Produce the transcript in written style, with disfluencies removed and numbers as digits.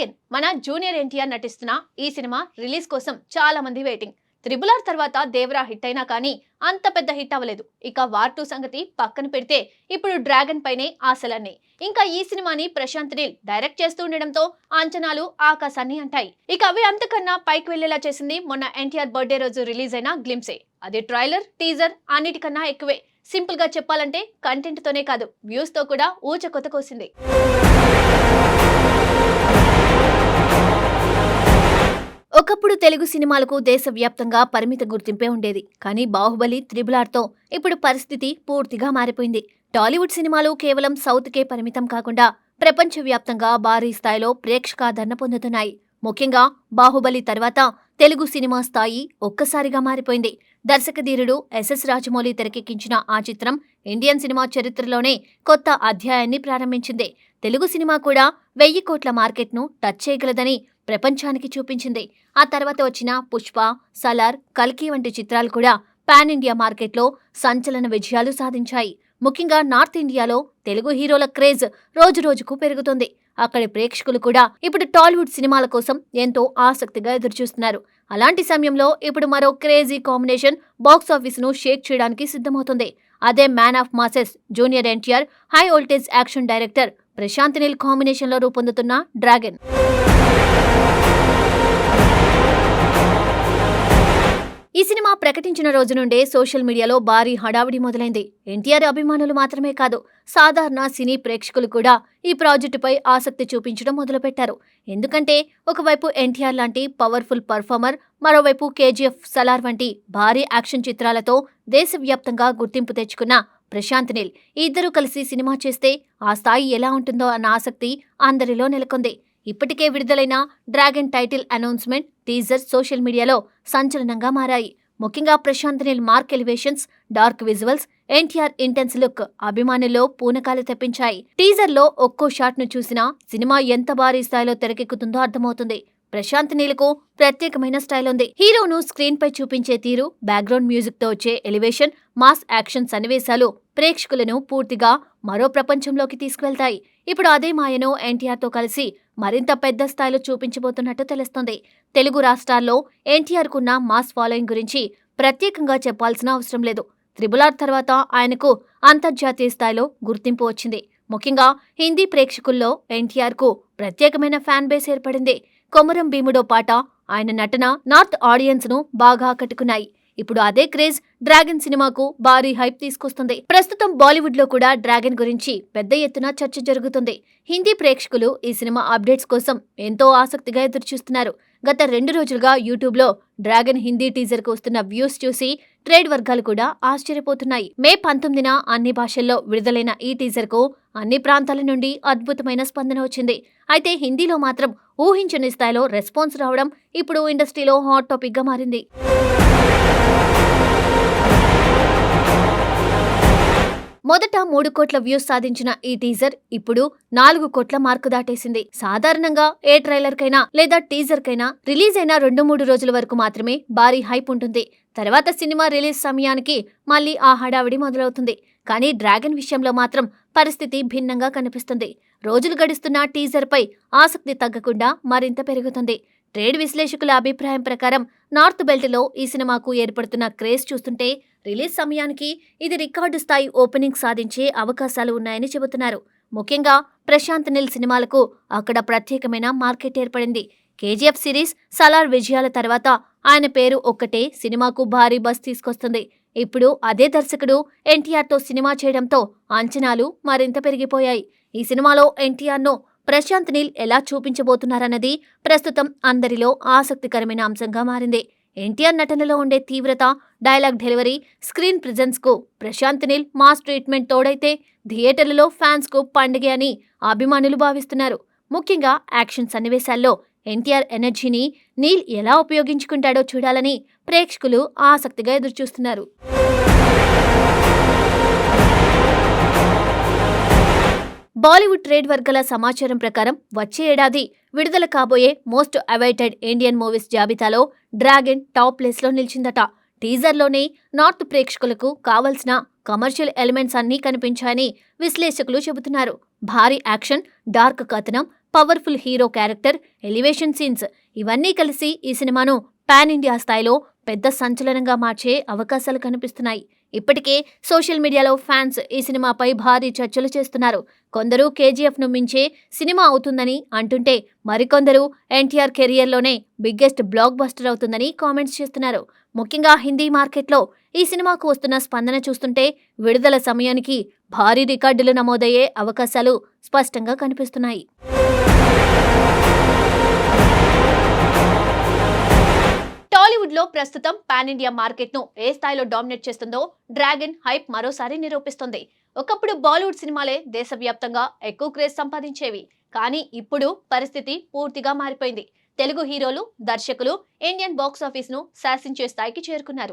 Dragon మన junior NTR నటిస్తున్న ఈ సినిమా రిలీజ్ కోసం చాలా మంది వెయిటింగ్. త్రిబుల్ ఆర్ తర్వాత దేవరా హిట్ అయినా కానీ అంత పెద్ద హిట్ అవ్వలేదు. ఇక వార్ 2 సంగతి పక్కన పెడితే ఇప్పుడు డ్రాగన్ పైనే ఆశలన్నీ. ఇంకా ఈ సినిమాని ప్రశాంత్ నీల్ డైరెక్ట్ చేస్తూ ఉండడంతో అంచనాలు ఆకాశాన్ని అంటాయి. ఇక అవి అంతకన్నా పైకి వెళ్లేలా చేసింది మొన్న ఎన్టీఆర్ బర్త్డే రోజు రిలీజ్ అయిన గ్లిమ్సే. అది ట్రైలర్, టీజర్ అన్నిటికన్నా ఎక్కువే. సింపుల్ గా చెప్పాలంటే కంటెంట్ తోనే కాదు, వ్యూస్ తో కూడా ఊచకొత కోసింది. ఒకప్పుడు తెలుగు సినిమాలకు దేశవ్యాప్తంగా పరిమిత గుర్తింపే ఉండేది. కానీ బాహుబలి, త్రిబుల్ ఆర్తో ఇప్పుడు పరిస్థితి పూర్తిగా మారిపోయింది. టాలీవుడ్ సినిమాలు కేవలం సౌత్కే పరిమితం కాకుండా ప్రపంచవ్యాప్తంగా భారీ స్థాయిలో ప్రేక్షకాదరణ పొందుతున్నాయి. ముఖ్యంగా బాహుబలి తర్వాత తెలుగు సినిమా స్థాయి ఒక్కసారిగా మారిపోయింది. దర్శకధీరుడు ఎస్ఎస్ రాజమౌళి తెరకెక్కించిన ఆ చిత్రం ఇండియన్ సినిమా చరిత్రలోనే కొత్త అధ్యాయాన్ని ప్రారంభించింది. తెలుగు సినిమా కూడా 1000 కోట్ల మార్కెట్ను టచ్ చేయగలదని ప్రపంచానికి చూపించింది. ఆ తర్వాత వచ్చిన పుష్ప, సలార్, కల్కి వంటి చిత్రాలు కూడా పాన్ ఇండియా మార్కెట్లో సంచలన విజయాలు సాధించాయి. ముఖ్యంగా నార్త్ ఇండియాలో తెలుగు హీరోల క్రేజ్ రోజురోజుకు పెరుగుతుంది. అక్కడి ప్రేక్షకులు కూడా ఇప్పుడు టాలీవుడ్ సినిమాల కోసం ఎంతో ఆసక్తిగా ఎదురుచూస్తున్నారు. అలాంటి సమయంలో ఇప్పుడు మరో క్రేజీ కాంబినేషన్ బాక్సాఫీస్ను షేక్ చేయడానికి సిద్ధమవుతుంది. అదే man of masses junior NTR, high voltage action director Prashanth Neel కాంబినేషన్లో రూపొందుతున్న డ్రాగన్. ఈ సినిమా ప్రకటించిన రోజు నుండే సోషల్ మీడియాలో భారీ హడావిడి మొదలైంది. ఎన్టీఆర్ అభిమానులు మాత్రమే కాదు, సాధారణ సినీ ప్రేక్షకులు కూడా ఈ ప్రాజెక్టుపై ఆసక్తి చూపించడం మొదలుపెట్టారు. ఎందుకంటే ఒకవైపు ఎన్టీఆర్ లాంటి పవర్ఫుల్ పర్ఫార్మర్, మరోవైపు కేజీఎఫ్, సలార్ వంటి భారీ యాక్షన్ చిత్రాలతో దేశవ్యాప్తంగా గుర్తింపు తెచ్చుకున్న ప్రశాంత్ నీల్ ఈ ఇద్దరూ కలిసి సినిమా చేస్తే ఆ స్థాయి ఎలా ఉంటుందో అన్న ఆసక్తి అందరిలో నెలకొంది. ఇప్పటికే విడుదలైన dragon title announcement, teaser social మీడియాలో సంచలనంగా మారాయి. ముఖ్యంగా Prashanth Neel mark elevations, dark visuals, NTR intense look అభిమానుల్లో పూనకాలు తెప్పించాయి. టీజర్లో ఒక్కో షాట్ను చూసినా సినిమా ఎంత భారీ స్థాయిలో తెరకెక్కుతుందో అర్థమవుతుంది. ప్రశాంత్ నీల్కు ప్రత్యేకమైన స్టైల్ ఉంది. హీరోను స్క్రీన్ పై చూపించే తీరు, బ్యాక్గ్రౌండ్ మ్యూజిక్ తో వచ్చే ఎలివేషన్, మాస్ యాక్షన్ సన్నివేశాలు ప్రేక్షకులను పూర్తిగా మరో ప్రపంచంలోకి తీసుకువెళ్తాయి. ఇప్పుడు అదే మాయను ఎన్టీఆర్తో కలిసి మరింత పెద్ద స్థాయిలో చూపించబోతున్నట్టు తెలుస్తోంది. తెలుగు రాష్ట్రాల్లో ఎన్టీఆర్కున్న మాస్ ఫాలోయింగ్ గురించి ప్రత్యేకంగా చెప్పాల్సిన అవసరం లేదు. త్రిబుల్ ఆర్ తర్వాత ఆయనకు అంతర్జాతీయ స్థాయిలో గుర్తింపు వచ్చింది. ముఖ్యంగా హిందీ ప్రేక్షకుల్లో ఎన్టీఆర్కు ప్రత్యేకమైన ఫ్యాన్ బేస్ ఏర్పడింది. కొమరం భీముడో పాట, ఆయన నటన నార్త్ ఆడియన్స్ ను బాగా ఆకట్టుకున్నాయి. ఇప్పుడు అదే క్రేజ్ డ్రాగన్ సినిమాకు భారీ హైప్ తీసుకొస్తుంది. ప్రస్తుతం బాలీవుడ్ లో కూడా డ్రాగన్ గురించి పెద్ద ఎత్తున చర్చ జరుగుతుంది. హిందీ ప్రేక్షకులు ఈ సినిమా అప్డేట్స్ కోసం ఎంతో ఆసక్తిగా ఎదురుచూస్తున్నారు. గత 2 రోజులుగా యూట్యూబ్ లో డ్రాగన్ హిందీ టీజర్ కు వస్తున్న వ్యూస్ చూసి ట్రేడ్ వర్గాలు కూడా ఆశ్చర్యపోతున్నాయి. మే 19న అన్ని భాషల్లో విడుదలైన ఈ టీజర్ కు అన్ని ప్రాంతాల నుండి అద్భుతమైన స్పందన వచ్చింది. అయితే హిందీలో మాత్రం ఊహించని స్థాయిలో రెస్పాన్స్ రావడం ఇప్పుడు ఇండస్ట్రీలో హాట్ టాపిక్ గా మారింది. మొదట 3 కోట్ల వ్యూస్ సాధించిన ఈ టీజర్ ఇప్పుడు 4 కోట్ల మార్కు దాటేసింది. సాధారణంగా ఏ ట్రైలర్ కైనా లేదా టీజర్ కైనా రిలీజ్ అయిన 2-3 రోజుల వరకు మాత్రమే భారీ హైప్ ఉంటుంది. తర్వాత సినిమా రిలీజ్ సమయానికి మళ్ళీ ఆ హడావిడి మొదలవుతుంది. కానీ డ్రాగన్ విషయంలో మాత్రం పరిస్థితి భిన్నంగా కనిపిస్తుంది. రోజులు గడుస్తున్న టీజర్ పై ఆసక్తి తగ్గకుండా మరింత పెరుగుతుంది. ట్రేడ్ విశ్లేషకుల అభిప్రాయం ప్రకారం నార్త్ బెల్ట్లో ఈ సినిమాకు ఏర్పడుతున్న క్రేజ్ చూస్తుంటే రిలీజ్ సమయానికి ఇది రికార్డు స్థాయి ఓపెనింగ్ సాధించే అవకాశాలు ఉన్నాయని చెబుతున్నారు. ముఖ్యంగా ప్రశాంత్ నీల్ సినిమాలకు అక్కడ ప్రత్యేకమైన మార్కెట్ ఏర్పడింది. కేజీఎఫ్ సిరీస్, సలార్ విజయాల తర్వాత ఆయన పేరు ఒక్కటే సినిమాకు భారీ బజ్ తీసుకొస్తుంది. ఇప్పుడు అదే దర్శకుడు ఎన్టీఆర్తో సినిమా చేయడంతో అంచనాలు మరింత పెరిగిపోయాయి. ఈ సినిమాలో ఎన్టీఆర్ను ప్రశాంత్ నీల్ ఎలా చూపించబోతున్నారన్నది ప్రస్తుతం అందరిలో ఆసక్తికరమైన అంశంగా మారింది. ఎన్టీఆర్ నటనలో ఉండే తీవ్రత, డైలాగ్ డెలివరీ, స్క్రీన్ ప్రెజెన్స్ కు ప్రశాంత్ నీల్ మాస్ ట్రీట్మెంట్ తోడైతే థియేటర్లలో ఫ్యాన్స్ కు పండుగే అని అభిమానులు భావిస్తున్నారు. ముఖ్యంగా యాక్షన్ సన్నివేశాల్లో ఎన్టీఆర్ ఎనర్జీని నీల్ ఎలా ఉపయోగించుకుంటాడో చూడాలని ప్రేక్షకులు ఆసక్తిగా ఎదురుచూస్తున్నారు. బాలీవుడ్ ట్రేడ్ వర్గాల సమాచారం ప్రకారం వచ్చే ఏడాది విడుదల కాబోయే మోస్ట్ అవైటెడ్ ఇండియన్ మూవీస్ జాబితాలో డ్రాగన్ టాప్ ప్లేస్లో నిలిచిందట. టీజర్లోనే నార్త్ ప్రేక్షకులకు కావలసిన కమర్షియల్ ఎలిమెంట్స్ అన్నీ కనిపించాయని విశ్లేషకులు చెబుతున్నారు. భారీ యాక్షన్, డార్క్ కథనం, powerful hero character, elevation scenes ఇవన్నీ కలిసి ఈ సినిమాను పాన్ ఇండియా స్థాయిలో పెద్ద సంచలనంగా మార్చే అవకాశాలు కనిపిస్తున్నాయి. ఇప్పటికే సోషల్ మీడియాలో ఫ్యాన్స్ ఈ సినిమాపై భారీ చర్చలు చేస్తున్నారు. కొందరు కేజీఎఫ్ను మించే సినిమా అవుతుందని అంటుంటే, మరికొందరు ఎన్టీఆర్ కెరియర్లోనే బిగ్గెస్ట్ బ్లాక్ బస్టర్ అవుతుందని కామెంట్స్ చేస్తున్నారు. ముఖ్యంగా హిందీ మార్కెట్లో ఈ సినిమాకు వస్తున్న స్పందన చూస్తుంటే విడుదల సమయానికి భారీ రికార్డులు నమోదయ్యే అవకాశాలు స్పష్టంగా కనిపిస్తున్నాయి. టాలీవుడ్ లో ప్రస్తుతం పాన్ ఇండియా మార్కెట్ ను ఏ స్థాయిలో డామినేట్ చేస్తుందో డ్రాగన్ హైప్ మరోసారి నిరూపిస్తుంది. ఒకప్పుడు బాలీవుడ్ సినిమాలే దేశవ్యాప్తంగా ఎక్కువ క్రేజ్ సంపాదించేవి. కానీ ఇప్పుడు పరిస్థితి పూర్తిగా మారిపోయింది. తెలుగు హీరోలు, దర్శకులు ఇండియన్ బాక్స్ ఆఫీస్ ను శాసించే స్థాయికి చేరుకున్నారు.